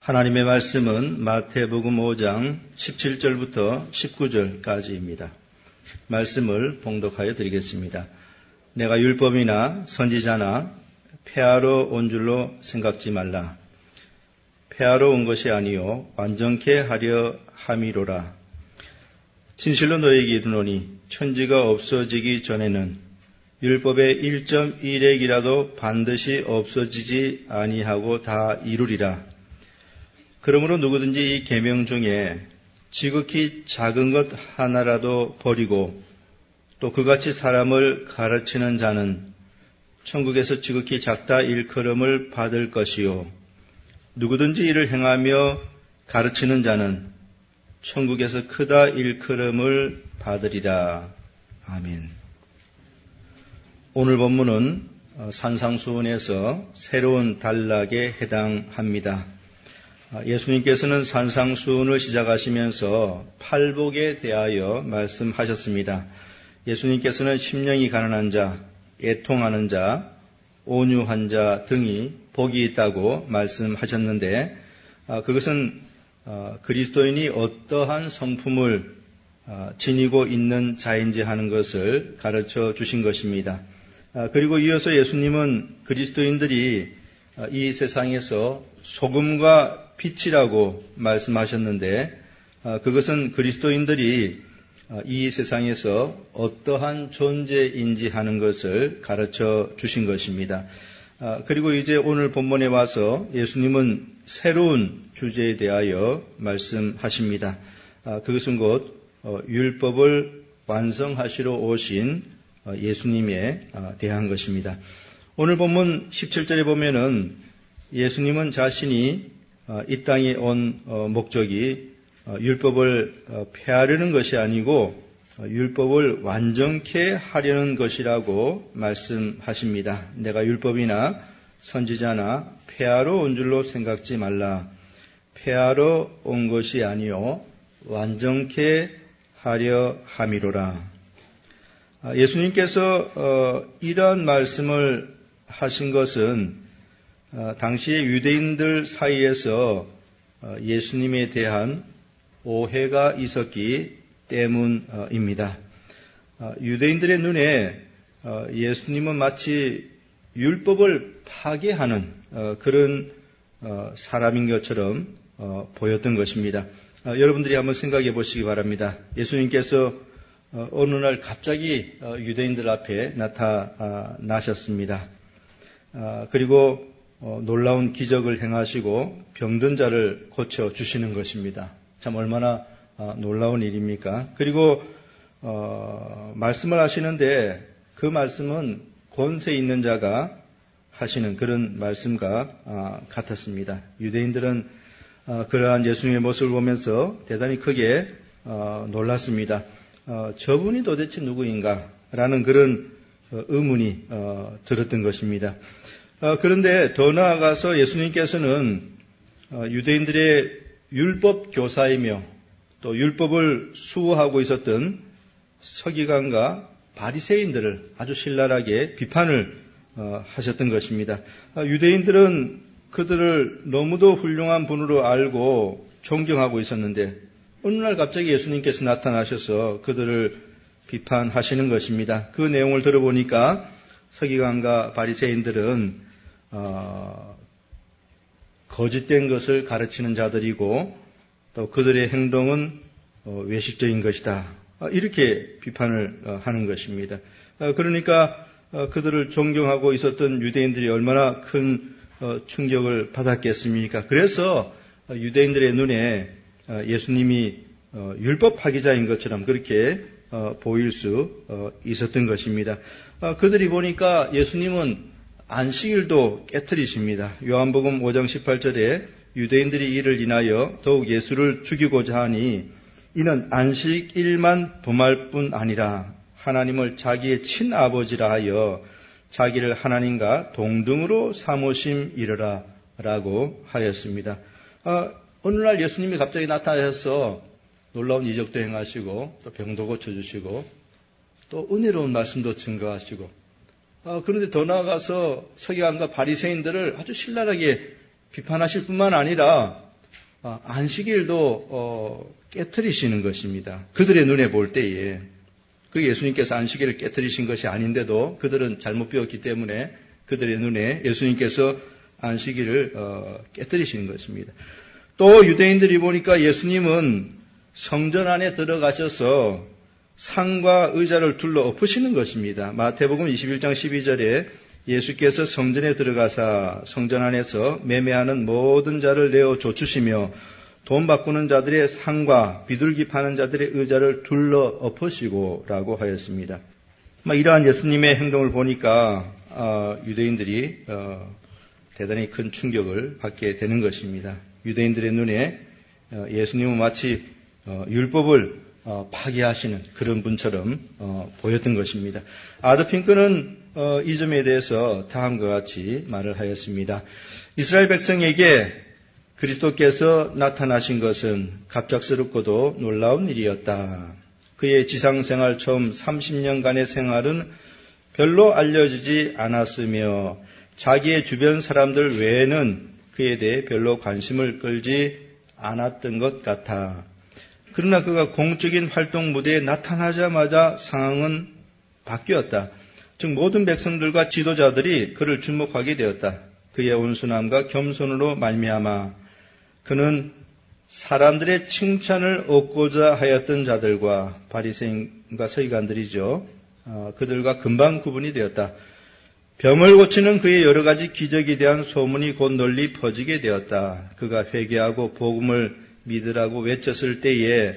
하나님의 말씀은 마태복음 5장 17절부터 19절까지입니다. 말씀을 봉독하여 드리겠습니다. 내가 율법이나 선지자나 폐하러 온 줄로 생각지 말라. 폐하러 온 것이 아니요 완전케 하려 함이로라. 진실로 너희에게 이르노니 천지가 없어지기 전에는 율법의 1.1핵이라도 반드시 없어지지 아니하고 다 이루리라. 그러므로 누구든지 이 계명 중에 지극히 작은 것 하나라도 버리고 또 그같이 사람을 가르치는 자는 천국에서 지극히 작다 일컬음을 받을 것이요 누구든지 이를 행하며 가르치는 자는 천국에서 크다 일컬음을 받으리라. 아멘. 오늘 본문은 산상수훈에서 새로운 단락에 해당합니다. 예수님께서는 산상수훈을 시작하시면서 팔복에 대하여 말씀하셨습니다. 예수님께서는 심령이 가난한 자, 애통하는 자, 온유한 자 등이 복이 있다고 말씀하셨는데 그것은 그리스도인이 어떠한 성품을 지니고 있는 자인지 하는 것을 가르쳐 주신 것입니다. 그리고 이어서 예수님은 그리스도인들이 이 세상에서 소금과 빛이라고 말씀하셨는데 그것은 그리스도인들이 이 세상에서 어떠한 존재인지 하는 것을 가르쳐 주신 것입니다. 그리고 이제 오늘 본문에 와서 예수님은 새로운 주제에 대하여 말씀하십니다. 그것은 곧 율법을 완성하시러 오신 예수님에 대한 것입니다. 오늘 본문 17절에 보면은 예수님은 자신이 이 땅에 온 목적이 율법을 폐하려는 것이 아니고 율법을 완전케 하려는 것이라고 말씀하십니다. 내가 율법이나 선지자나 폐하러 온 줄로 생각지 말라. 폐하러 온 것이 아니요 완전케 하려 함이로라. 예수님께서 이런 말씀을 하신 것은 당시의 유대인들 사이에서 예수님에 대한 오해가 있었기 때문입니다. 유대인들의 눈에 예수님은 마치 율법을 파괴하는 그런 사람인 것처럼 보였던 것입니다. 여러분들이 한번 생각해 보시기 바랍니다. 예수님께서 어느 날 갑자기 유대인들 앞에 나타나셨습니다. 그리고 놀라운 기적을 행하시고 병든 자를 고쳐주시는 것입니다. 참 얼마나 놀라운 일입니까? 그리고 말씀을 하시는데 그 말씀은 권세 있는 자가 하시는 그런 말씀과 같았습니다. 유대인들은 그러한 예수님의 모습을 보면서 대단히 크게 놀랐습니다. 저분이 도대체 누구인가? 라는 그런 의문이 들었던 것입니다. 그런데 더 나아가서 예수님께서는 유대인들의 율법 교사이며 또 율법을 수호하고 있었던 서기관과 바리새인들을 아주 신랄하게 비판을 하셨던 것입니다. 유대인들은 그들을 너무도 훌륭한 분으로 알고 존경하고 있었는데 어느 날 갑자기 예수님께서 나타나셔서 그들을 비판하시는 것입니다. 그 내용을 들어보니까 서기관과 바리새인들은 거짓된 것을 가르치는 자들이고 또 그들의 행동은 외식적인 것이다. 이렇게 비판을 하는 것입니다. 그러니까 그들을 존경하고 있었던 유대인들이 얼마나 큰 충격을 받았겠습니까? 그래서 유대인들의 눈에 예수님이 율법 파기자인 것처럼 그렇게 보일 수 있었던 것입니다. 그들이 보니까 예수님은 안식일도 깨트리십니다. 요한복음 5장 18절에 유대인들이 이를 인하여 더욱 예수를 죽이고자 하니 이는 안식일만 범할 뿐 아니라 하나님을 자기의 친아버지라 하여 자기를 하나님과 동등으로 삼으심이러라 라고 하였습니다. 어느 날 예수님이 갑자기 나타나셔서 놀라운 이적도 행하시고 또 병도 고쳐주시고 또 은혜로운 말씀도 증거하시고 그런데 더 나아가서 서기관과 바리새인들을 아주 신랄하게 비판하실 뿐만 아니라 안식일도 깨트리시는 것입니다. 그들의 눈에 볼 때에 그 예수님께서 안식일을 깨트리신 것이 아닌데도 그들은 잘못 배웠기 때문에 그들의 눈에 예수님께서 안식일을 깨트리시는 것입니다. 또 유대인들이 보니까 예수님은 성전 안에 들어가셔서 상과 의자를 둘러 엎으시는 것입니다. 마태복음 21장 12절에 예수께서 성전에 들어가사 성전 안에서 매매하는 모든 자를 내어 쫓으시며 돈 바꾸는 자들의 상과 비둘기 파는 자들의 의자를 둘러 엎으시고 라고 하였습니다. 이러한 예수님의 행동을 보니까 유대인들이 대단히 큰 충격을 받게 되는 것입니다. 유대인들의 눈에 예수님은 마치 율법을 파괴하시는 그런 분처럼 보였던 것입니다. 아더 핑크는 이 점에 대해서 다음과 같이 말을 하였습니다. 이스라엘 백성에게 그리스도께서 나타나신 것은 갑작스럽고도 놀라운 일이었다. 그의 지상생활 처음 30년간의 생활은 별로 알려지지 않았으며 자기의 주변 사람들 외에는 그에 대해 별로 관심을 끌지 않았던 것 같아. 그러나 그가 공적인 활동 무대에 나타나자마자 상황은 바뀌었다. 즉 모든 백성들과 지도자들이 그를 주목하게 되었다. 그의 온순함과 겸손으로 말미암아 그는 사람들의 칭찬을 얻고자 하였던 자들과 바리새인과 서기관들이죠. 그들과 금방 구분이 되었다. 병을 고치는 그의 여러 가지 기적에 대한 소문이 곧 널리 퍼지게 되었다. 그가 회개하고 복음을 믿으라고 외쳤을 때에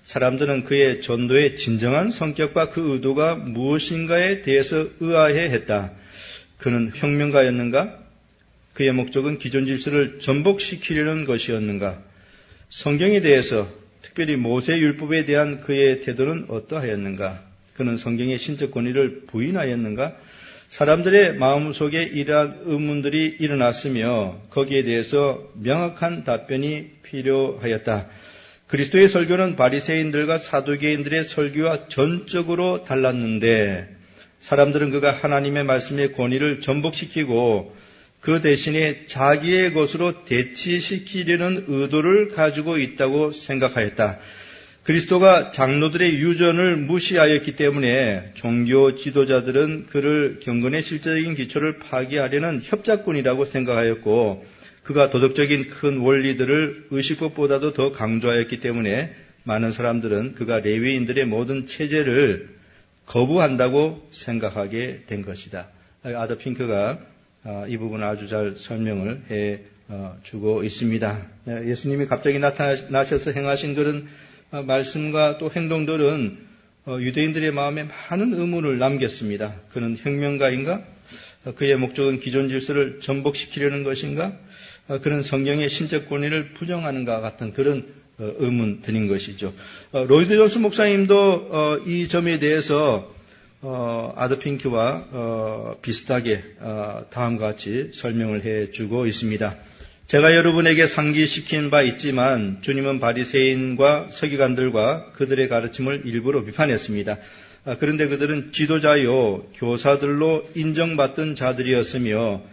사람들은 그의 전도의 진정한 성격과 그 의도가 무엇인가에 대해서 의아해했다. 그는 혁명가였는가? 그의 목적은 기존 질서를 전복시키려는 것이었는가? 성경에 대해서 특별히 모세율법에 대한 그의 태도는 어떠하였는가? 그는 성경의 신적 권위를 부인하였는가? 사람들의 마음속에 이러한 의문들이 일어났으며 거기에 대해서 명확한 답변이 필요하였다. 그리스도의 설교는 바리새인들과 사두개인들의 설교와 전적으로 달랐는데 사람들은 그가 하나님의 말씀의 권위를 전복시키고 그 대신에 자기의 것으로 대치시키려는 의도를 가지고 있다고 생각하였다. 그리스도가 장로들의 유전을 무시하였기 때문에 종교 지도자들은 그를 경건의 실제적인 기초를 파괴하려는 협작꾼이라고 생각하였고 그가 도덕적인 큰 원리들을 의식법보다도 더 강조하였기 때문에 많은 사람들은 그가 레위인들의 모든 체제를 거부한다고 생각하게 된 것이다. 아더 핑크가 이 부분을 아주 잘 설명을 해주고 있습니다. 예수님이 갑자기 나타나셔서 행하신 그런 말씀과 또 행동들은 유대인들의 마음에 많은 의문을 남겼습니다. 그는 혁명가인가? 그의 목적은 기존 질서를 전복시키려는 것인가? 그는 성경의 신적 권위를 부정하는가 같은 그런 의문들인 것이죠. 로이드 존스 목사님도 이 점에 대해서 아더 핑크와 비슷하게 다음과 같이 설명을 해주고 있습니다. 제가 여러분에게 상기시킨 바 있지만 주님은 바리새인과 서기관들과 그들의 가르침을 일부러 비판했습니다. 그런데 그들은 지도자요 교사들로 인정받던 자들이었으며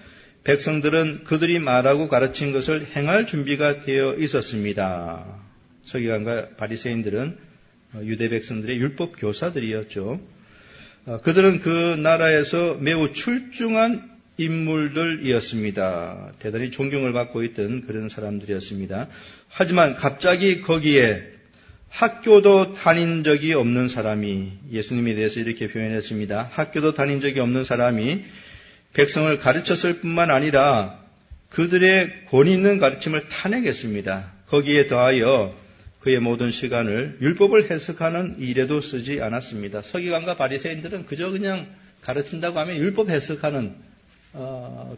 백성들은 그들이 말하고 가르친 것을 행할 준비가 되어 있었습니다. 서기관과 바리새인들은 유대 백성들의 율법 교사들이었죠. 그들은 그 나라에서 매우 출중한 인물들이었습니다. 대단히 존경을 받고 있던 그런 사람들이었습니다. 하지만 갑자기 거기에 학교도 다닌 적이 없는 사람이 예수님에 대해서 이렇게 표현했습니다. 학교도 다닌 적이 없는 사람이 백성을 가르쳤을 뿐만 아니라 그들의 권위 있는 가르침을 탄핵했습니다. 거기에 더하여 그의 모든 시간을 율법을 해석하는 일에도 쓰지 않았습니다. 서기관과 바리새인들은 그저 그냥 가르친다고 하면 율법 해석하는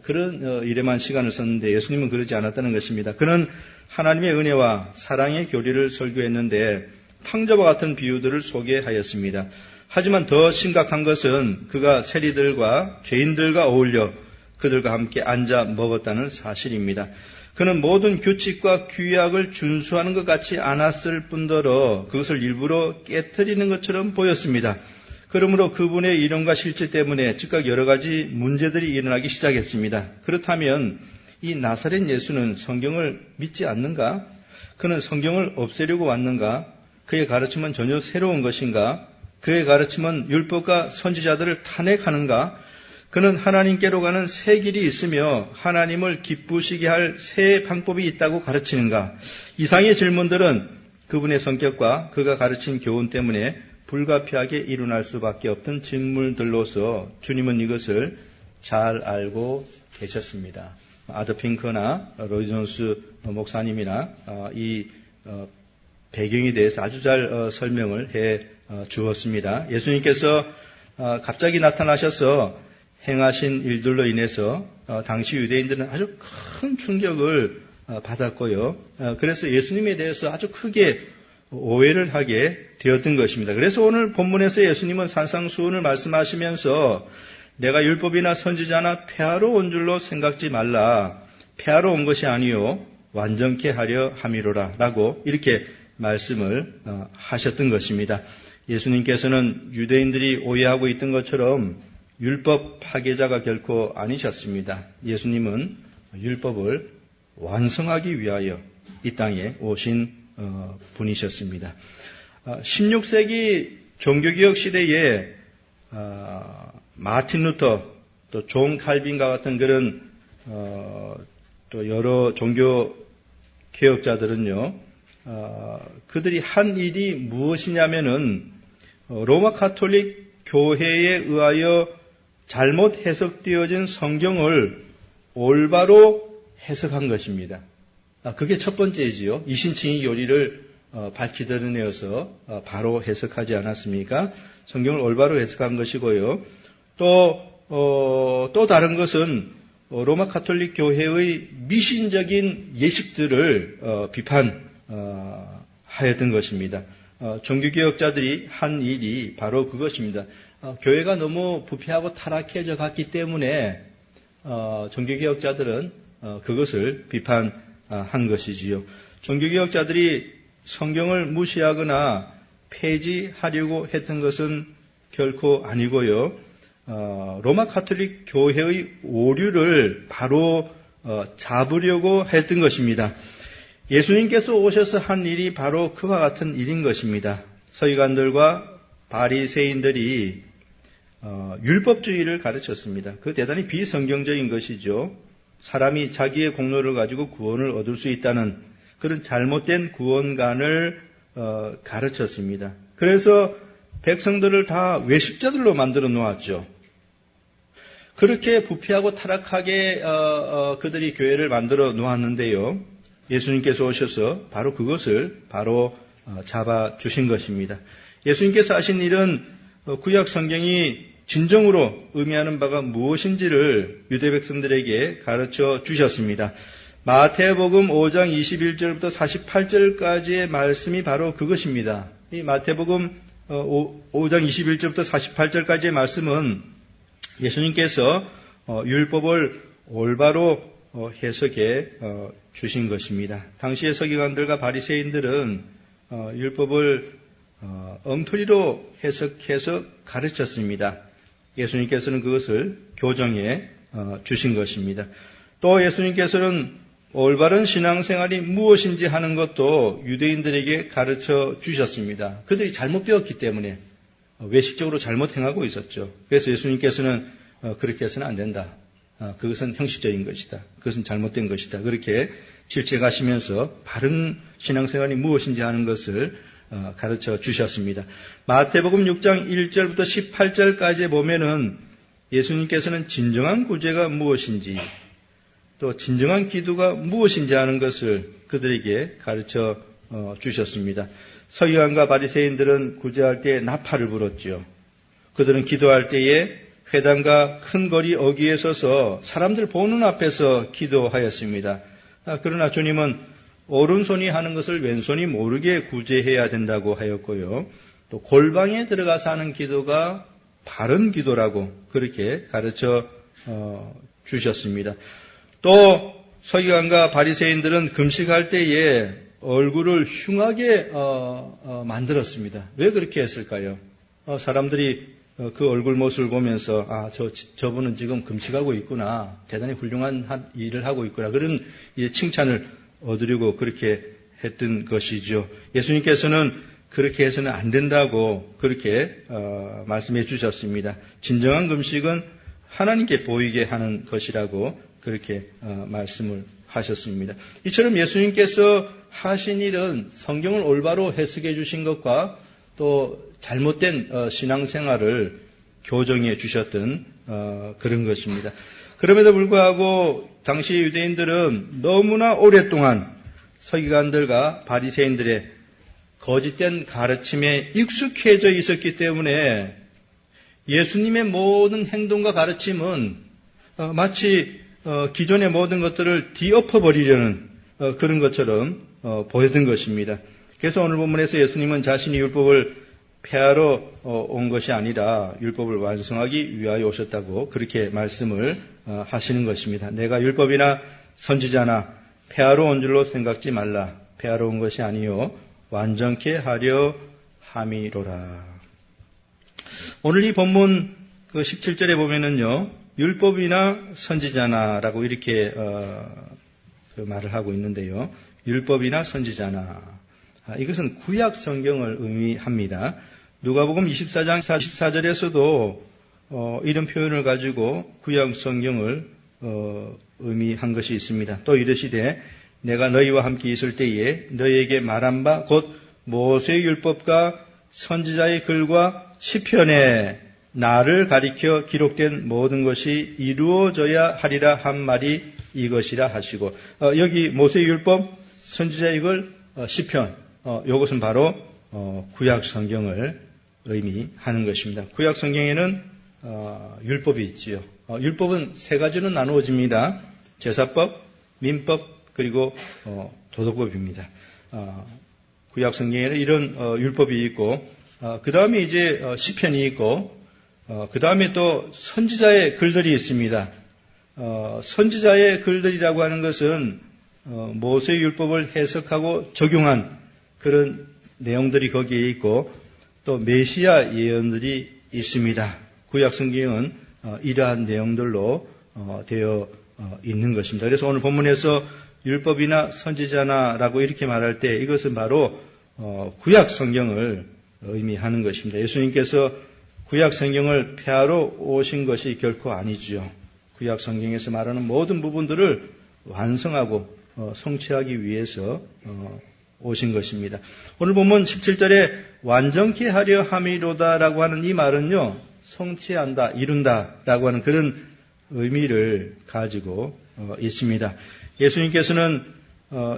그런 일에만 시간을 썼는데 예수님은 그러지 않았다는 것입니다. 그는 하나님의 은혜와 사랑의 교리를 설교했는데 탕자와 같은 비유들을 소개하였습니다. 하지만 더 심각한 것은 그가 세리들과 죄인들과 어울려 그들과 함께 앉아 먹었다는 사실입니다. 그는 모든 규칙과 규약을 준수하는 것 같지 않았을 뿐더러 그것을 일부러 깨트리는 것처럼 보였습니다. 그러므로 그분의 이론과 실제 때문에 즉각 여러 가지 문제들이 일어나기 시작했습니다. 그렇다면 이 나사렛 예수는 성경을 믿지 않는가? 그는 성경을 없애려고 왔는가? 그의 가르침은 전혀 새로운 것인가? 그의 가르침은 율법과 선지자들을 탄핵하는가? 그는 하나님께로 가는 새 길이 있으며 하나님을 기쁘시게 할 새 방법이 있다고 가르치는가? 이상의 질문들은 그분의 성격과 그가 가르친 교훈 때문에 불가피하게 일어날 수밖에 없던 질문들로서 주님은 이것을 잘 알고 계셨습니다. 아더 핑커나 로이 존스 목사님이나 이 배경에 대해서 아주 잘 설명을 해 주었습니다. 예수님께서 갑자기 나타나셔서 행하신 일들로 인해서 당시 유대인들은 아주 큰 충격을 받았고요. 그래서 예수님에 대해서 아주 크게 오해를 하게 되었던 것입니다. 그래서 오늘 본문에서 예수님은 산상수훈을 말씀하시면서 내가 율법이나 선지자나 폐하러 온 줄로 생각지 말라. 폐하러 온 것이 아니요 완전케 하려 함이로라 라고 이렇게 말씀을 하셨던 것입니다. 예수님께서는 유대인들이 오해하고 있던 것처럼 율법 파괴자가 결코 아니셨습니다. 예수님은 율법을 완성하기 위하여 이 땅에 오신 분이셨습니다. 16세기 종교개혁 시대에 마틴 루터 또 존 칼빈과 같은 그런 또 여러 종교 개혁자들은요, 그들이 한 일이 무엇이냐면은 로마 가톨릭 교회에 의하여 잘못 해석되어진 성경을 올바로 해석한 것입니다. 그게 첫 번째이지요. 이신칭의 교리를 밝히 드러내어서 바로 해석하지 않았습니까? 성경을 올바로 해석한 것이고요. 또 다른 것은 로마 가톨릭 교회의 미신적인 예식들을 비판하였던 것입니다. 종교개혁자들이 한 일이 바로 그것입니다. 교회가 너무 부패하고 타락해져 갔기 때문에 종교개혁자들은 그것을 비판한 것이지요. 종교개혁자들이 성경을 무시하거나 폐지하려고 했던 것은 결코 아니고요. 로마 가톨릭 교회의 오류를 바로 잡으려고 했던 것입니다. 예수님께서 오셔서 한 일이 바로 그와 같은 일인 것입니다. 서기관들과 바리새인들이 율법주의를 가르쳤습니다. 그 대단히 비성경적인 것이죠. 사람이 자기의 공로를 가지고 구원을 얻을 수 있다는 그런 잘못된 구원관을 가르쳤습니다. 그래서 백성들을 다 외식자들로 만들어 놓았죠. 그렇게 부패하고 타락하게 그들이 교회를 만들어 놓았는데요. 예수님께서 오셔서 바로 그것을 바로 잡아주신 것입니다. 예수님께서 하신 일은 구약 성경이 진정으로 의미하는 바가 무엇인지를 유대 백성들에게 가르쳐 주셨습니다. 마태복음 5장 21절부터 48절까지의 말씀이 바로 그것입니다. 이 마태복음 5장 21절부터 48절까지의 말씀은 예수님께서 율법을 올바로 해석해 주신 것입니다. 당시의 서기관들과 바리새인들은 율법을 엉터리로 해석해서 가르쳤습니다. 예수님께서는 그것을 교정해 주신 것입니다. 또 예수님께서는 올바른 신앙생활이 무엇인지 하는 것도 유대인들에게 가르쳐 주셨습니다. 그들이 잘못 배웠기 때문에 외식적으로 잘못 행하고 있었죠. 그래서 예수님께서는 그렇게 해서는 안 된다. 그것은 형식적인 것이다. 그것은 잘못된 것이다. 그렇게 질책하시면서 바른 신앙생활이 무엇인지 하는 것을 가르쳐 주셨습니다. 마태복음 6장 1절부터 18절까지 보면은 예수님께서는 진정한 구제가 무엇인지 또 진정한 기도가 무엇인지 하는 것을 그들에게 가르쳐 주셨습니다. 서기관과 바리새인들은 구제할 때 나팔을 불었죠. 그들은 기도할 때에 회당과 큰 거리 어귀에 서서 사람들 보는 앞에서 기도하였습니다. 그러나 주님은 오른손이 하는 것을 왼손이 모르게 구제해야 된다고 하였고요. 또 골방에 들어가서 하는 기도가 바른 기도라고 그렇게 가르쳐 주셨습니다. 또 서기관과 바리새인들은 금식할 때에 얼굴을 흉하게 만들었습니다. 왜 그렇게 했을까요? 사람들이 그 얼굴 모습을 보면서 저분은 지금 금식하고 있구나. 대단히 훌륭한 일을 하고 있구나. 그런 칭찬을 얻으려고 그렇게 했던 것이죠. 예수님께서는 그렇게 해서는 안 된다고 그렇게 말씀해 주셨습니다. 진정한 금식은 하나님께 보이게 하는 것이라고 그렇게 말씀을 하셨습니다. 이처럼 예수님께서 하신 일은 성경을 올바로 해석해 주신 것과 또 잘못된 신앙생활을 교정해 주셨던 그런 것입니다. 그럼에도 불구하고 당시 유대인들은 너무나 오랫동안 서기관들과 바리새인들의 거짓된 가르침에 익숙해져 있었기 때문에 예수님의 모든 행동과 가르침은 마치 기존의 모든 것들을 뒤엎어버리려는 그런 것처럼 보였던 것입니다. 그래서 오늘 본문에서 예수님은 자신이 율법을 폐하러 온 것이 아니라 율법을 완성하기 위하여 오셨다고 그렇게 말씀을 하시는 것입니다. 내가 율법이나 선지자나 폐하러 온 줄로 생각지 말라. 폐하러 온 것이 아니요 완전케 하려 함이로라. 오늘 이 본문 그 17절에 보면은요, 율법이나 선지자나라고 이렇게 말을 하고 있는데요. 율법이나 선지자나. 이것은 구약 성경을 의미합니다. 누가복음 24장 44절에서도 이런 표현을 가지고 구약 성경을 의미한 것이 있습니다. 또 이르시되 내가 너희와 함께 있을 때에 너희에게 말한 바 곧 모세의 율법과 선지자의 글과 시편에 나를 가리켜 기록된 모든 것이 이루어져야 하리라 한 말이 이것이라 하시고, 여기 모세의 율법, 선지자의 글, 시편, 이것은 바로 구약 성경을 의미하는 것입니다. 구약 성경에는 율법이 있지요. 율법은 세 가지로 나누어집니다. 제사법, 민법, 그리고 도덕법입니다. 구약 성경에는 이런 율법이 있고, 그 다음에 이제 시편이 있고, 그 다음에 또 선지자의 글들이 있습니다. 선지자의 글들이라고 하는 것은 모세의 율법을 해석하고 적용한 그런 내용들이 거기에 있고, 또 메시아 예언들이 있습니다. 구약 성경은 이러한 내용들로 되어 있는 것입니다. 그래서 오늘 본문에서 율법이나 선지자나라고 이렇게 말할 때 이것은 바로 구약 성경을 의미하는 것입니다. 예수님께서 구약 성경을 폐하러 오신 것이 결코 아니지요. 구약 성경에서 말하는 모든 부분들을 완성하고 성취하기 위해서 오신 것입니다. 오늘 보면 17절에 완전케 하려 함이로다라고 하는 이 말은요, 성취한다, 이룬다라고 하는 그런 의미를 가지고 있습니다. 예수님께서는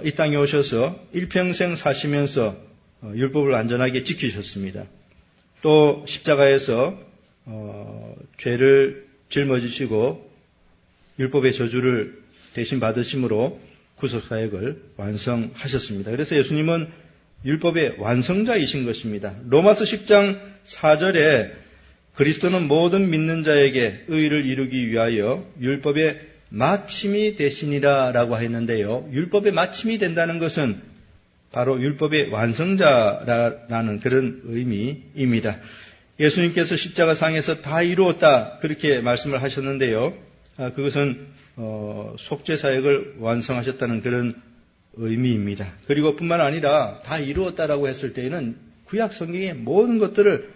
이 땅에 오셔서 일평생 사시면서 율법을 완전하게 지키셨습니다. 또 십자가에서 죄를 짊어지시고 율법의 저주를 대신 받으심으로 구속사역을 완성하셨습니다. 그래서 예수님은 율법의 완성자이신 것입니다. 로마서 10장 4절에 그리스도는 모든 믿는 자에게 의를 이루기 위하여 율법의 마침이 되시니라 라고 했는데요. 율법의 마침이 된다는 것은 바로 율법의 완성자라는 그런 의미입니다. 예수님께서 십자가상에서 다 이루었다 그렇게 말씀을 하셨는데요. 그것은 속죄사역을 완성하셨다는 그런 의미입니다. 그리고 뿐만 아니라 다 이루었다라고 했을 때에는 구약 성경의 모든 것들을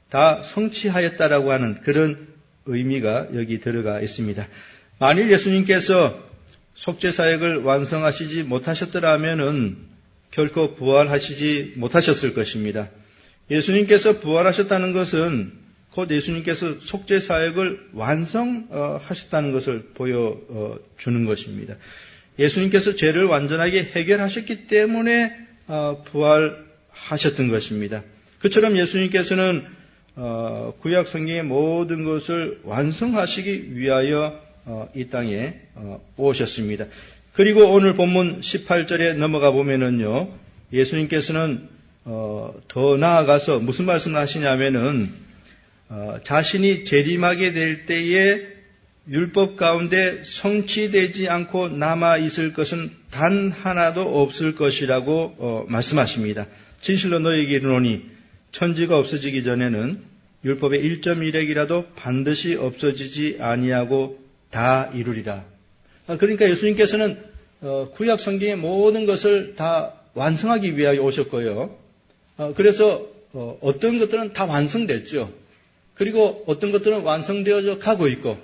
다 성취하였다라고 하는 그런 의미가 여기 들어가 있습니다. 만일 예수님께서 속죄사역을 완성하시지 못하셨더라면은 결코 부활하시지 못하셨을 것입니다. 예수님께서 부활하셨다는 것은 곧 예수님께서 속죄사역을 완성하셨다는 것을 보여주는 것입니다. 예수님께서 죄를 완전하게 해결하셨기 때문에 부활하셨던 것입니다. 그처럼 예수님께서는 구약 성경의 모든 것을 완성하시기 위하여 이 땅에 오셨습니다. 그리고 오늘 본문 18절에 넘어가 보면은요, 예수님께서는 더 나아가서 무슨 말씀을 하시냐면은 자신이 재림하게 될 때에 율법 가운데 성취되지 않고 남아 있을 것은 단 하나도 없을 것이라고 말씀하십니다. 진실로 너희에게 이르노니 천지가 없어지기 전에는 율법의 1.1획이라도 반드시 없어지지 아니하고 다 이루리라. 그러니까 예수님께서는 구약 성경의 모든 것을 다 완성하기 위하여 오셨고요. 그래서 어떤 것들은 다 완성됐죠. 그리고 어떤 것들은 완성되어져 가고 있고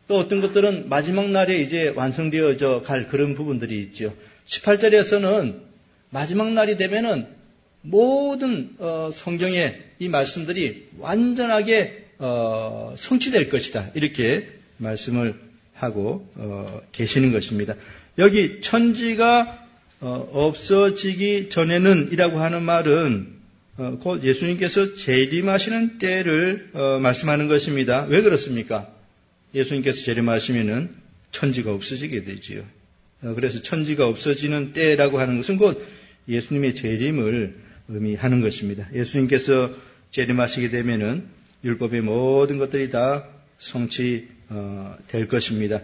또 어떤 것들은 마지막 날에 이제 완성되어져 갈 그런 부분들이 있죠. 18절에서는 마지막 날이 되면은 모든 성경의 이 말씀들이 완전하게 성취될 것이다. 이렇게 말씀을 하고 계시는 것입니다. 여기 천지가 없어지기 전에는 이라고 하는 말은 곧 예수님께서 재림하시는 때를 말씀하는 것입니다. 왜 그렇습니까? 예수님께서 재림하시면은 천지가 없어지게 되지요. 그래서 천지가 없어지는 때라고 하는 것은 곧 예수님의 재림을 의미하는 것입니다. 예수님께서 재림하시게 되면은 율법의 모든 것들이 다 성취될 것입니다.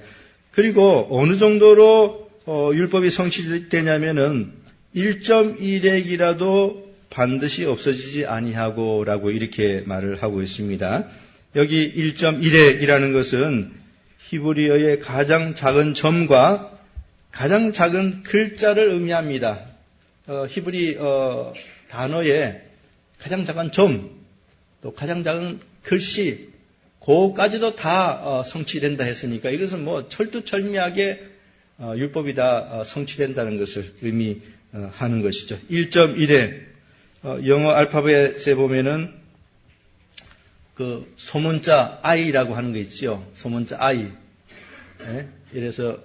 그리고 어느 정도로 율법이 성취되냐면은 1.1핵이라도 반드시 없어지지 아니하고라고 이렇게 말을 하고 있습니다. 여기 1.1핵이라는 것은 히브리어의 가장 작은 점과 가장 작은 글자를 의미합니다. 히브리 단어에 가장 작은 점, 또 가장 작은 글씨, 그거까지도 다 성취된다 했으니까 이것은 뭐 철두철미하게 율법이 다 성취된다는 것을 의미하는 것이죠. 1.1에 영어 알파벳에 보면은 그 소문자 I라고 하는 거 있죠. 소문자 I. 네? 이래서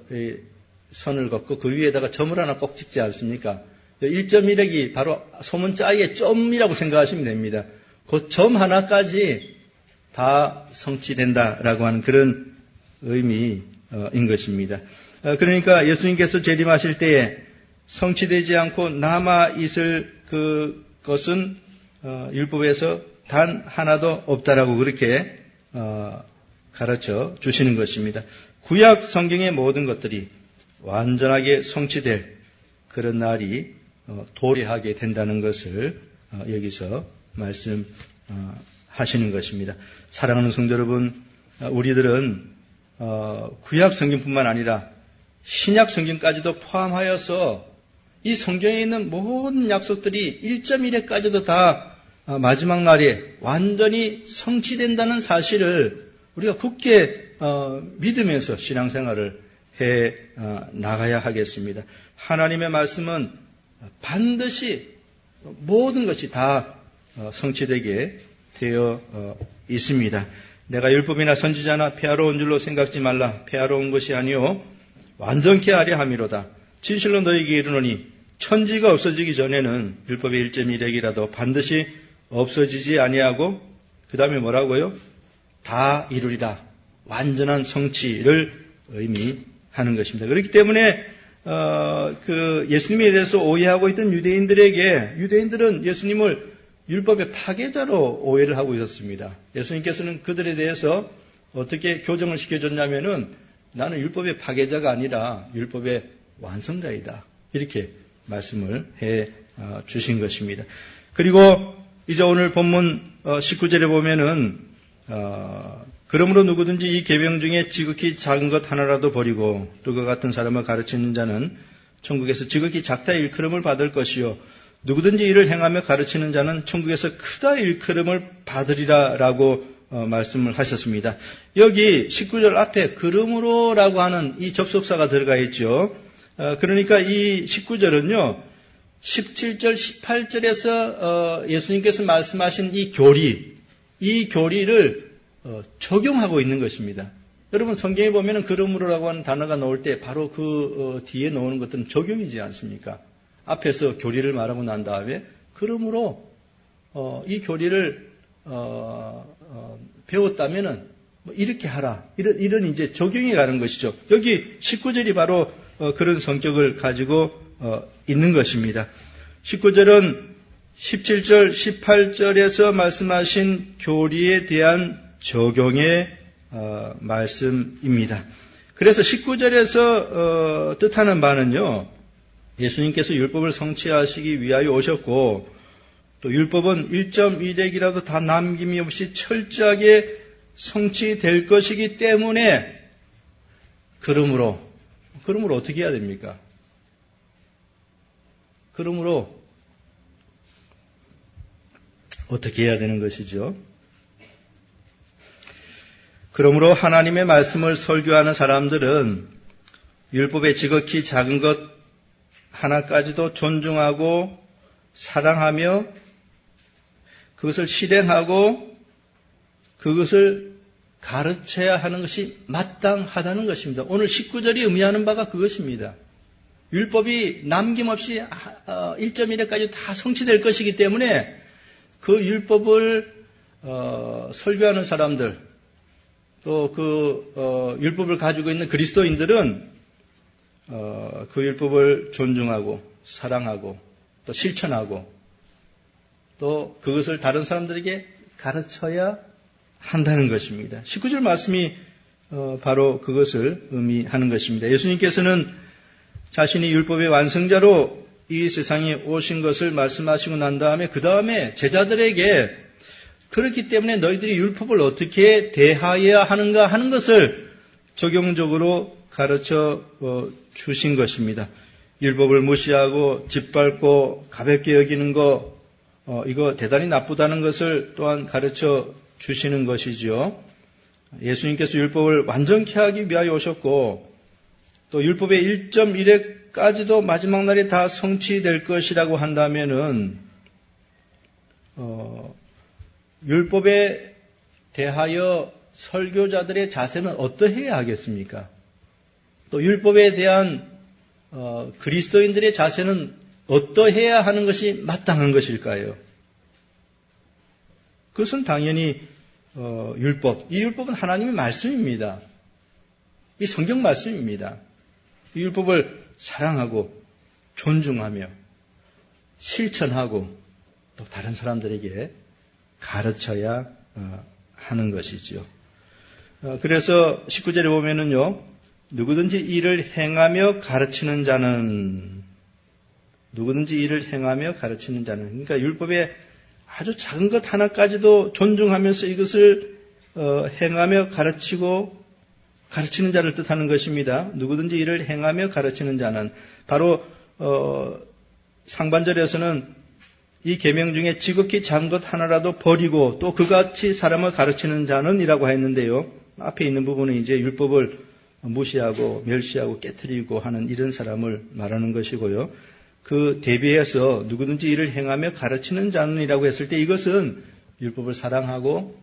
선을 긋고 그 위에다가 점을 하나 꼭 찍지 않습니까? 1.1핵이 바로 소문자 I의 점이라고 생각하시면 됩니다. 그 점 하나까지 다 성취된다라고 하는 그런 의미인 것입니다. 그러니까 예수님께서 재림하실 때에 성취되지 않고 남아있을 그것은 율법에서 단 하나도 없다라고 그렇게 가르쳐 주시는 것입니다. 구약 성경의 모든 것들이 완전하게 성취될 그런 날이 도래하게 된다는 것을 여기서 말씀하시는 것입니다. 사랑하는 성도 여러분, 우리들은 구약 성경뿐만 아니라 신약 성경까지도 포함하여서 이 성경에 있는 모든 약속들이 1.1회까지도 다 마지막 날에 완전히 성취된다는 사실을 우리가 굳게 믿으면서 신앙생활을 해 나가야 하겠습니다. 하나님의 말씀은 반드시 모든 것이 다 성취되게 되어 있습니다. 내가 율법이나 선지자나 폐하러 온 줄로 생각지 말라. 폐하러 온 것이 아니요 완전케 하려 함이로다. 진실로 너희에게 이르노니 천지가 없어지기 전에는 율법의 1.1핵이라도 반드시 없어지지 아니하고 그 다음에 뭐라고요? 다 이루리라. 완전한 성취를 의미하는 것입니다. 그렇기 때문에 예수님에 대해서 오해하고 있던 유대인들은 예수님을 율법의 파괴자로 오해를 하고 있었습니다. 예수님께서는 그들에 대해서 어떻게 교정을 시켜줬냐면은 나는 율법의 파괴자가 아니라 율법의 완성자이다. 이렇게 말씀을 해 주신 것입니다. 그리고 이제 오늘 본문 19절에 보면은 그러므로 누구든지 이 계명 중에 지극히 작은 것 하나라도 버리고 또 그 같은 사람을 가르치는 자는 천국에서 지극히 작다 일컬음을 받을 것이요 누구든지 이를 행하며 가르치는 자는 천국에서 크다 일컬음을 받으리라라고 말씀을 하셨습니다. 여기 19절 앞에 그러므로라고 하는 이 접속사가 들어가 있죠. 그러니까 이 19절은요. 17절, 18절에서 예수님께서 말씀하신 이 교리를 적용하고 있는 것입니다. 여러분 성경에 보면 그러므로라고 하는 단어가 나올 때 바로 그 뒤에 나오는 것들은 적용이지 않습니까? 앞에서 교리를 말하고 난 다음에 그러므로 이 교리를 배웠다면은 뭐 이렇게 하라. 이런 이제 적용이 가는 것이죠. 여기 19절이 바로 그런 성격을 가지고 있는 것입니다. 19절은 17절, 18절에서 말씀하신 교리에 대한 적용의 말씀입니다. 그래서 19절에서 뜻하는 바는요. 예수님께서 율법을 성취하시기 위하여 오셨고 또 율법은 1.1핵이라도 다 남김이 없이 철저하게 성취될 것이기 때문에 그러므로 어떻게 해야 됩니까? 그러므로 어떻게 해야 되는 것이죠? 그러므로 하나님의 말씀을 설교하는 사람들은 율법의 지극히 작은 것 하나까지도 존중하고 사랑하며 그것을 실행하고 그것을 가르쳐야 하는 것이 마땅하다는 것입니다. 오늘 19절이 의미하는 바가 그것입니다. 율법이 남김없이 1.1회까지 다 성취될 것이기 때문에 그 율법을 설교하는 사람들 또 그 율법을 가지고 있는 그리스도인들은 그 율법을 존중하고 사랑하고 또 실천하고 또 그것을 다른 사람들에게 가르쳐야 한다는 것입니다. 19절 말씀이 바로 그것을 의미하는 것입니다. 예수님께서는 자신이 율법의 완성자로 이 세상에 오신 것을 말씀하시고 난 다음에 그 다음에 제자들에게 그렇기 때문에 너희들이 율법을 어떻게 대하여야 하는가 하는 것을 적용적으로 가르쳐 주신 것입니다. 율법을 무시하고 짓밟고 가볍게 여기는 거 이거 대단히 나쁘다는 것을 또한 가르쳐 주시는 것이죠. 예수님께서 율법을 완전케 하기 위하여 오셨고 또 율법의 1.1회까지도 마지막 날에 다 성취될 것이라고 한다면은 율법에 대하여 설교자들의 자세는 어떠해야 하겠습니까? 또 율법에 대한 그리스도인들의 자세는 어떠해야 하는 것이 마땅한 것일까요? 그것은 당연히 율법. 이 율법은 하나님의 말씀입니다. 이 성경 말씀입니다. 이 율법을 사랑하고 존중하며 실천하고 또 다른 사람들에게 가르쳐야 하는 것이죠. 그래서 19절에 보면은요, 누구든지 일을 행하며 가르치는 자는 그러니까 율법의 아주 작은 것 하나까지도 존중하면서 이것을 행하며 가르치고 가르치는 자를 뜻하는 것입니다. 누구든지 이를 행하며 가르치는 자는 바로 상반절에서는 이 계명 중에 지극히 작은 것 하나라도 버리고 또 그같이 사람을 가르치는 자는 이라고 했는데요. 앞에 있는 부분은 이제 율법을 무시하고 멸시하고 깨트리고 하는 이런 사람을 말하는 것이고요. 그 대비해서 누구든지 이를 행하며 가르치는 자는이라고 했을 때 이것은 율법을 사랑하고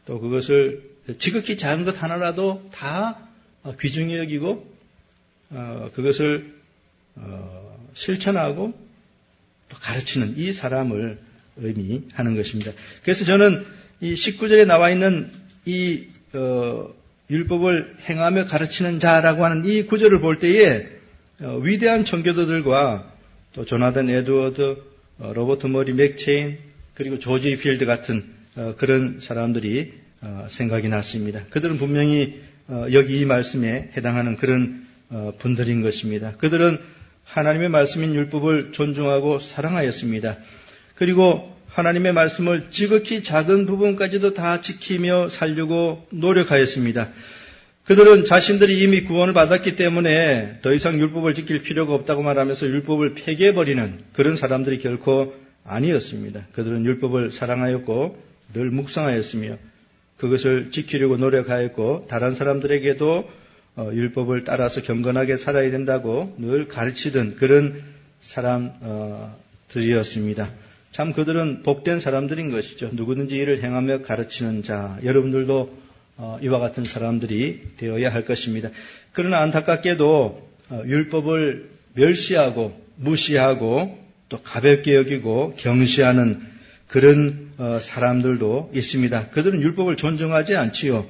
또 그것을 지극히 작은 것 하나라도 다 귀중히 여기고 그것을 실천하고 또 가르치는 이 사람을 의미하는 것입니다. 그래서 저는 이 19절에 나와 있는 이 율법을 행하며 가르치는 자라고 하는 이 구절을 볼 때에 위대한 청교도들과 또 조나단 에드워드, 로버트 머리 맥체인 그리고 조지 필드 같은 그런 사람들이 생각이 났습니다. 그들은 분명히 여기 이 말씀에 해당하는 그런 분들인 것입니다. 그들은 하나님의 말씀인 율법을 존중하고 사랑하였습니다. 그리고 하나님의 말씀을 지극히 작은 부분까지도 다 지키며 살려고 노력하였습니다. 그들은 자신들이 이미 구원을 받았기 때문에 더 이상 율법을 지킬 필요가 없다고 말하면서 율법을 폐기해버리는 그런 사람들이 결코 아니었습니다. 그들은 율법을 사랑하였고 늘 묵상하였으며 그것을 지키려고 노력하였고 다른 사람들에게도 율법을 따라서 경건하게 살아야 된다고 늘 가르치던 그런 사람들이었습니다. 참 그들은 복된 사람들인 것이죠. 누구든지 이를 행하며 가르치는 자, 여러분들도 이와 같은 사람들이 되어야 할 것입니다. 그러나 안타깝게도 율법을 멸시하고 무시하고 또 가볍게 여기고 경시하는 그런 사람들도 있습니다. 그들은 율법을 존중하지 않지요.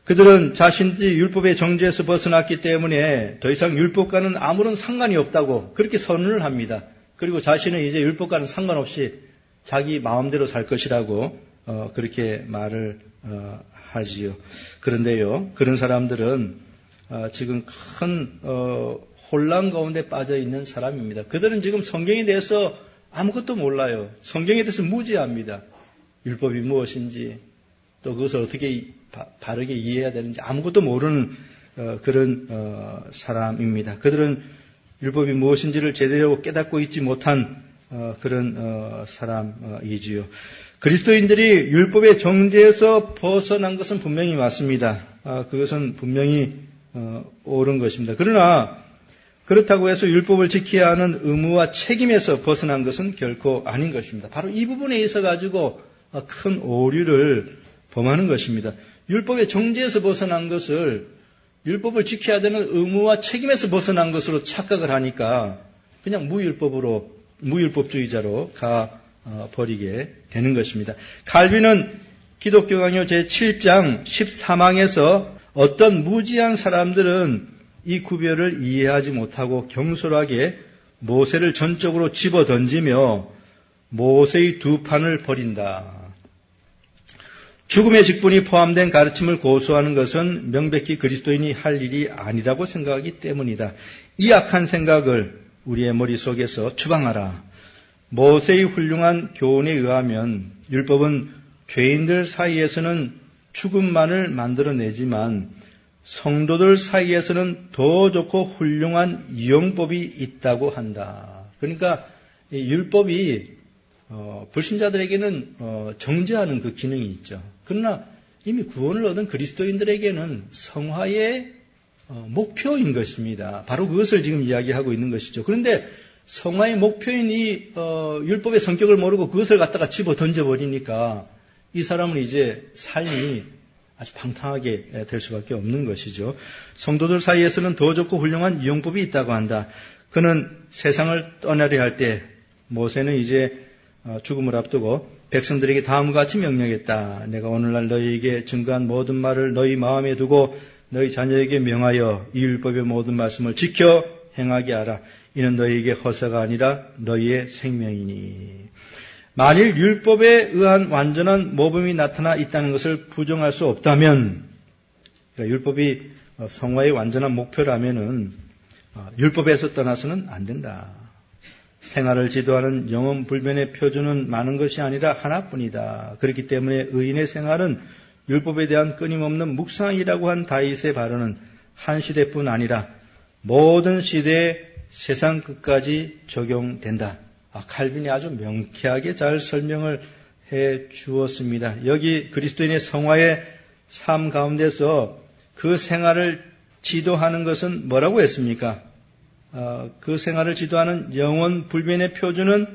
그들은 자신들이 율법의 정죄에서 벗어났기 때문에 더 이상 율법과는 아무런 상관이 없다고 그렇게 선언을 합니다. 그리고 자신은 이제 율법과는 상관없이 자기 마음대로 살 것이라고 그렇게 말을 하지요. 그런데요, 그런 사람들은 지금 큰 혼란 가운데 빠져 있는 사람입니다. 그들은 지금 성경에 대해서 아무것도 몰라요. 성경에 대해서 무지합니다. 율법이 무엇인지 또 그것을 어떻게 바르게 이해해야 되는지 아무것도 모르는 그런 사람입니다. 그들은 율법이 무엇인지를 제대로 깨닫고 있지 못한 그런 사람이지요. 그리스도인들이 율법의 정죄에서 벗어난 것은 분명히 맞습니다. 그것은 분명히 옳은 것입니다. 그러나 그렇다고 해서 율법을 지켜야 하는 의무와 책임에서 벗어난 것은 결코 아닌 것입니다. 바로 이 부분에 있어 가지고 큰 오류를 범하는 것입니다. 율법의 정죄에서 벗어난 것을 율법을 지켜야 되는 의무와 책임에서 벗어난 것으로 착각을 하니까 그냥 무율법주의자로 버리게 되는 것입니다. 칼빈은 기독교 강요 제7장 13항에서 어떤 무지한 사람들은 이 구별을 이해하지 못하고 경솔하게 모세를 전적으로 집어던지며 모세의 두 판을 버린다. 죽음의 직분이 포함된 가르침을 고수하는 것은 명백히 그리스도인이 할 일이 아니라고 생각하기 때문이다. 이 악한 생각을 우리의 머릿속에서 추방하라. 모세의 훌륭한 교훈에 의하면 율법은 죄인들 사이에서는 죽음만을 만들어내지만 성도들 사이에서는 더 좋고 훌륭한 이용법이 있다고 한다. 그러니까 율법이 불신자들에게는 정죄하는 그 기능이 있죠. 그러나 이미 구원을 얻은 그리스도인들에게는 성화의 목표인 것입니다. 바로 그것을 지금 이야기하고 있는 것이죠. 그런데 성화의 목표인 이 율법의 성격을 모르고 그것을 갖다가 집어 던져버리니까 이 사람은 이제 삶이 아주 방탕하게 될 수밖에 없는 것이죠. 성도들 사이에서는 더 좋고 훌륭한 이용법이 있다고 한다. 그는 세상을 떠나려 할 때 모세는 이제 죽음을 앞두고 백성들에게 다음과 같이 명령했다. 내가 오늘날 너희에게 증거한 모든 말을 너희 마음에 두고 너희 자녀에게 명하여 이 율법의 모든 말씀을 지켜 행하게 하라. 이는 너희에게 허사가 아니라 너희의 생명이니. 만일 율법에 의한 완전한 모범이 나타나 있다는 것을 부정할 수 없다면, 그러니까 율법이 성화의 완전한 목표라면은 율법에서 떠나서는 안 된다. 생활을 지도하는 영혼 불변의 표준은 많은 것이 아니라 하나뿐이다. 그렇기 때문에 의인의 생활은 율법에 대한 끊임없는 묵상이라고 한 다윗의 발언은 한 시대뿐 아니라 모든 시대에 세상 끝까지 적용된다. 칼빈이 아주 명쾌하게 잘 설명을 해 주었습니다. 여기 그리스도인의 성화의 삶 가운데서 그 생활을 지도하는 것은 뭐라고 했습니까? 그 생활을 지도하는 영원 불변의 표준은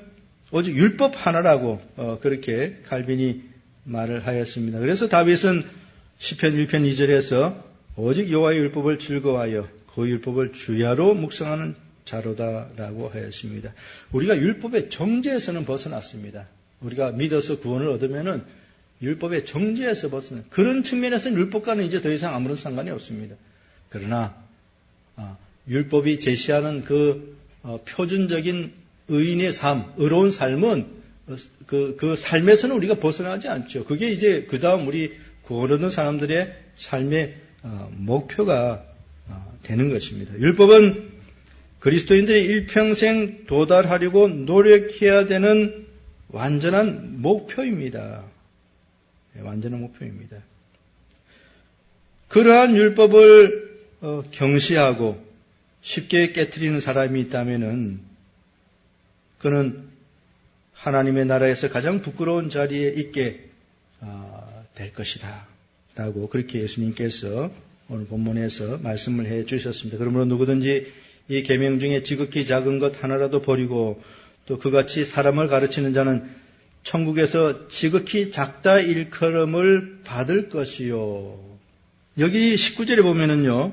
오직 율법 하나라고 그렇게 칼빈이 말을 하였습니다. 그래서 다윗은 시편 1편 2절에서 오직 여호와의 율법을 즐거워하여 그 율법을 주야로 묵상하는 자로다라고 하였습니다. 우리가 율법의 정죄에서는 벗어났습니다. 우리가 믿어서 구원을 얻으면은 율법의 정죄에서 벗어나 그런 측면에서는 율법과는 이제 더 이상 아무런 상관이 없습니다. 그러나 율법이 제시하는 그 표준적인 의인의 삶, 의로운 삶은 그 삶에서는 우리가 벗어나지 않죠. 그게 이제 그 다음 우리 구원 얻은 사람들의 삶의 목표가 되는 것입니다. 율법은 그리스도인들이 일평생 도달하려고 노력해야 되는 완전한 목표입니다. 완전한 목표입니다. 그러한 율법을 경시하고 쉽게 깨트리는 사람이 있다면은 그는 하나님의 나라에서 가장 부끄러운 자리에 있게 될 것이다. 라고 그렇게 예수님께서 오늘 본문에서 말씀을 해 주셨습니다. 그러므로 누구든지 이 계명 중에 지극히 작은 것 하나라도 버리고 또 그같이 사람을 가르치는 자는 천국에서 지극히 작다 일컬음을 받을 것이요. 여기 19절에 보면은요.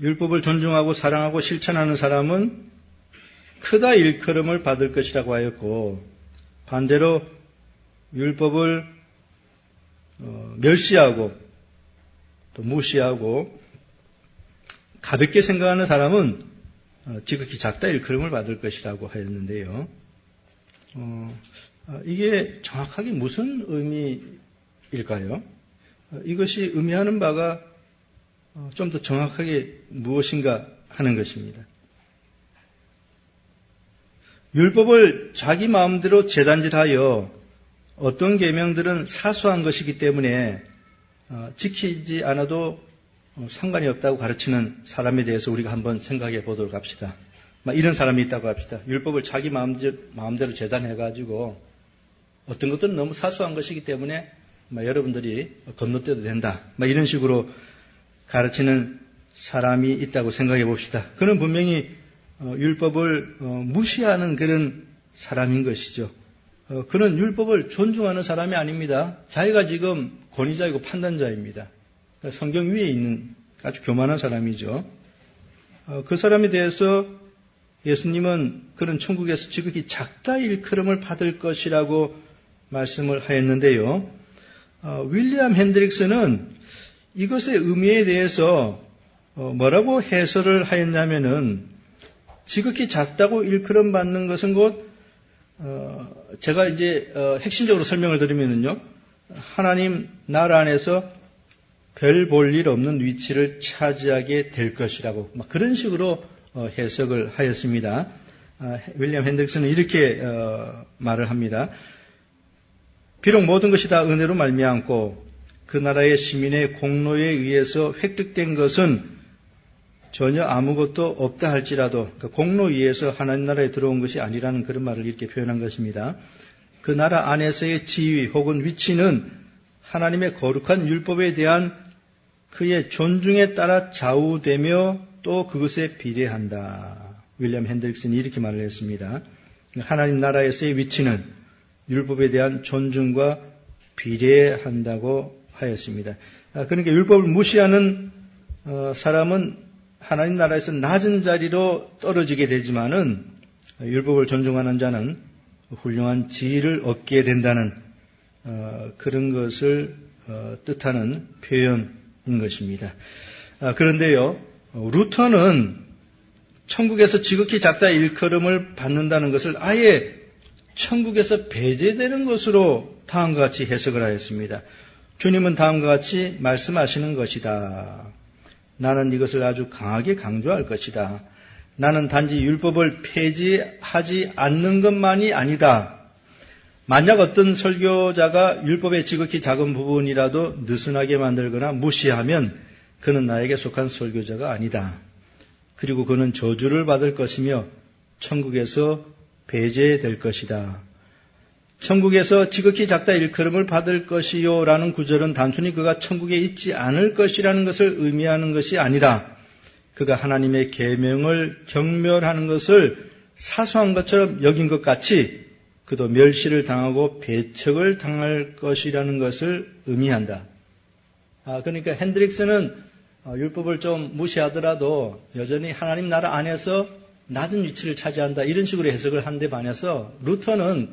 율법을 존중하고 사랑하고 실천하는 사람은 크다 일컬음을 받을 것이라고 하였고 반대로 율법을 멸시하고 또 무시하고 가볍게 생각하는 사람은 지극히 작다 일컬음을 받을 것이라고 하였는데요. 이게 정확하게 무슨 의미일까요? 이것이 의미하는 바가 좀 더 정확하게 무엇인가 하는 것입니다. 율법을 자기 마음대로 재단질하여 어떤 계명들은 사소한 것이기 때문에 지키지 않아도 상관이 없다고 가르치는 사람에 대해서 우리가 한번 생각해 보도록 합시다. 이런 사람이 있다고 합시다. 율법을 자기 마음대로 재단해가지고 어떤 것들은 너무 사소한 것이기 때문에 여러분들이 건너뛰어도 된다. 이런 식으로 가르치는 사람이 있다고 생각해 봅시다. 그는 분명히 율법을 무시하는 그런 사람인 것이죠. 그는 율법을 존중하는 사람이 아닙니다. 자기가 지금 권위자이고 판단자입니다. 성경 위에 있는 아주 교만한 사람이죠. 그 사람에 대해서 예수님은 그런 천국에서 지극히 작다 일컬음을 받을 것이라고 말씀을 하였는데요. 윌리엄 핸드릭스는 이것의 의미에 대해서 뭐라고 해설을 하였냐면은 지극히 작다고 일컬음 받는 것은 곧 제가 이제 핵심적으로 설명을 드리면은요, 하나님 나라 안에서 별 볼 일 없는 위치를 차지하게 될 것이라고 그런 식으로 해석을 하였습니다. 윌리엄 핸드릭스는 이렇게 말을 합니다. 비록 모든 것이 다 은혜로 말미암고 그 나라의 시민의 공로에 의해서 획득된 것은 전혀 아무것도 없다 할지라도 공로 위에서 하나님 나라에 들어온 것이 아니라는 그런 말을 이렇게 표현한 것입니다. 그 나라 안에서의 지위 혹은 위치는 하나님의 거룩한 율법에 대한 그의 존중에 따라 좌우되며 또 그것에 비례한다. 윌리엄 핸드릭스는 이렇게 말을 했습니다. 하나님 나라에서의 위치는 율법에 대한 존중과 비례한다고 하였습니다. 그러니까 율법을 무시하는 사람은 하나님 나라에서 낮은 자리로 떨어지게 되지만은 율법을 존중하는 자는 훌륭한 지위를 얻게 된다는 그런 것을 뜻하는 표현인 것입니다. 그런데요, 루터는 천국에서 지극히 작다 일컬음을 받는다는 것을 아예 천국에서 배제되는 것으로 다음과 같이 해석을 하였습니다. 주님은 다음과 같이 말씀하시는 것이다. 나는 이것을 아주 강하게 강조할 것이다. 나는 단지 율법을 폐지하지 않는 것만이 아니다. 만약 어떤 설교자가 율법의 지극히 작은 부분이라도 느슨하게 만들거나 무시하면 그는 나에게 속한 설교자가 아니다. 그리고 그는 저주를 받을 것이며 천국에서 배제될 것이다. 천국에서 지극히 작다 일컬음을 받을 것이요 라는 구절은 단순히 그가 천국에 있지 않을 것이라는 것을 의미하는 것이 아니라 그가 하나님의 계명을 경멸하는 것을 사소한 것처럼 여긴 것 같이 그도 멸시를 당하고 배척을 당할 것이라는 것을 의미한다. 그러니까 핸드릭스는 율법을 좀 무시하더라도 여전히 하나님 나라 안에서 낮은 위치를 차지한다. 이런 식으로 해석을 한 데 반해서 루터는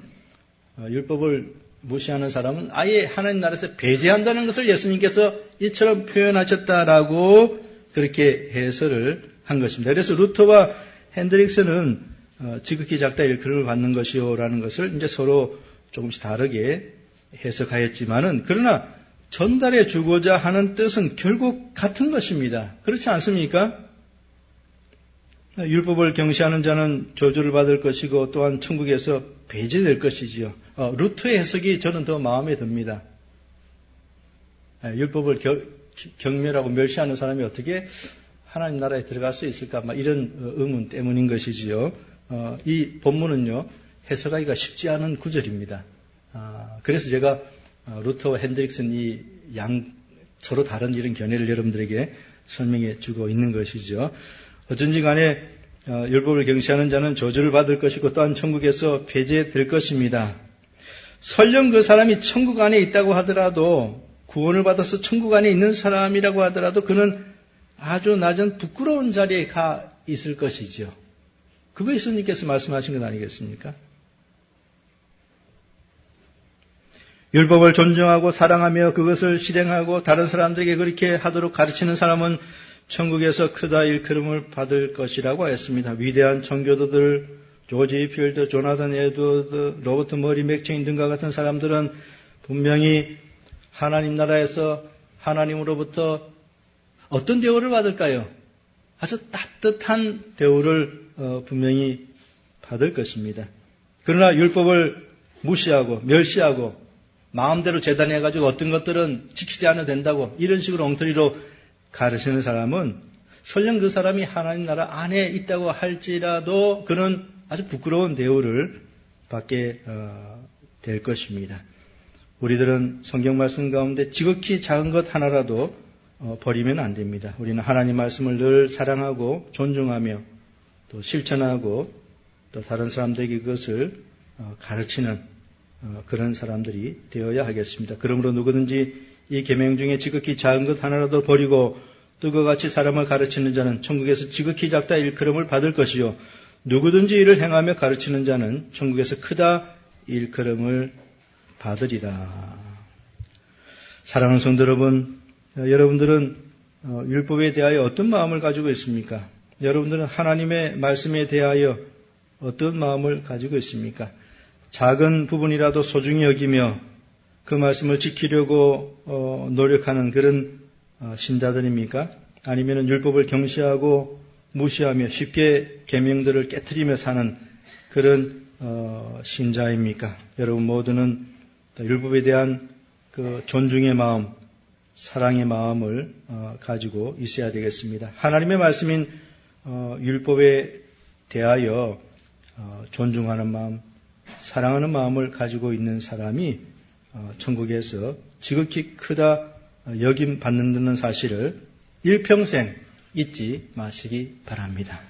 율법을 무시하는 사람은 아예 하나님 나라에서 배제한다는 것을 예수님께서 이처럼 표현하셨다라고 그렇게 해설을 한 것입니다. 그래서 루터와 핸드릭스는 지극히 작다 일컬음을 받는 것이요라는 것을 이제 서로 조금씩 다르게 해석하였지만은 그러나 전달해 주고자 하는 뜻은 결국 같은 것입니다. 그렇지 않습니까? 율법을 경시하는 자는 저주를 받을 것이고 또한 천국에서 배제될 것이지요. 루터의 해석이 저는 더 마음에 듭니다. 율법을 경멸하고 멸시하는 사람이 어떻게 하나님 나라에 들어갈 수 있을까? 이런 의문 때문인 것이지요. 이 본문은요, 해석하기가 쉽지 않은 구절입니다. 그래서 제가 루터와 핸드릭슨 이 서로 다른 이런 견해를 여러분들에게 설명해 주고 있는 것이죠. 어쩐지 간에 율법을 경시하는 자는 저주를 받을 것이고 또한 천국에서 배제될 것입니다. 설령 그 사람이 천국 안에 있다고 하더라도 구원을 받아서 천국 안에 있는 사람이라고 하더라도 그는 아주 낮은 부끄러운 자리에 가 있을 것이죠. 그거 예수님께서 말씀하신 것 아니겠습니까? 율법을 존중하고 사랑하며 그것을 실행하고 다른 사람들에게 그렇게 하도록 가르치는 사람은 천국에서 크다 일컬음을 받을 것이라고 했습니다. 위대한 청교도들, 조지 필드, 조나단 에드워드, 로버트 머리 맥체인 등과 같은 사람들은 분명히 하나님 나라에서 하나님으로부터 어떤 대우를 받을까요? 아주 따뜻한 대우를 분명히 받을 것입니다. 그러나 율법을 무시하고 멸시하고 마음대로 재단해가지고 어떤 것들은 지키지 않아도 된다고 이런 식으로 엉터리로 가르치는 사람은 설령 그 사람이 하나님 나라 안에 있다고 할지라도 그는 아주 부끄러운 대우를 받게 될 것입니다. 우리들은 성경 말씀 가운데 지극히 작은 것 하나라도 버리면 안 됩니다. 우리는 하나님 말씀을 늘 사랑하고 존중하며 또 실천하고 또 다른 사람들에게 그것을 가르치는 그런 사람들이 되어야 하겠습니다. 그러므로 누구든지 이 계명 중에 지극히 작은 것 하나라도 버리고 또 그와 같이 사람을 가르치는 자는 천국에서 지극히 작다 일컬음을 받을 것이요 누구든지 이를 행하며 가르치는 자는 천국에서 크다 일컬음을 받으리라. 사랑하는 성도 여러분, 여러분들은 율법에 대하여 어떤 마음을 가지고 있습니까? 여러분들은 하나님의 말씀에 대하여 어떤 마음을 가지고 있습니까? 작은 부분이라도 소중히 여기며 그 말씀을 지키려고 노력하는 그런 신자들입니까? 아니면 율법을 경시하고 무시하며 쉽게 계명들을 깨트리며 사는 그런 신자입니까? 여러분 모두는 율법에 대한 그 존중의 마음, 사랑의 마음을 가지고 있어야 되겠습니다. 하나님의 말씀인 율법에 대하여 존중하는 마음, 사랑하는 마음을 가지고 있는 사람이 천국에서 지극히 크다 여김 받는다는 사실을 일평생 잊지 마시기 바랍니다.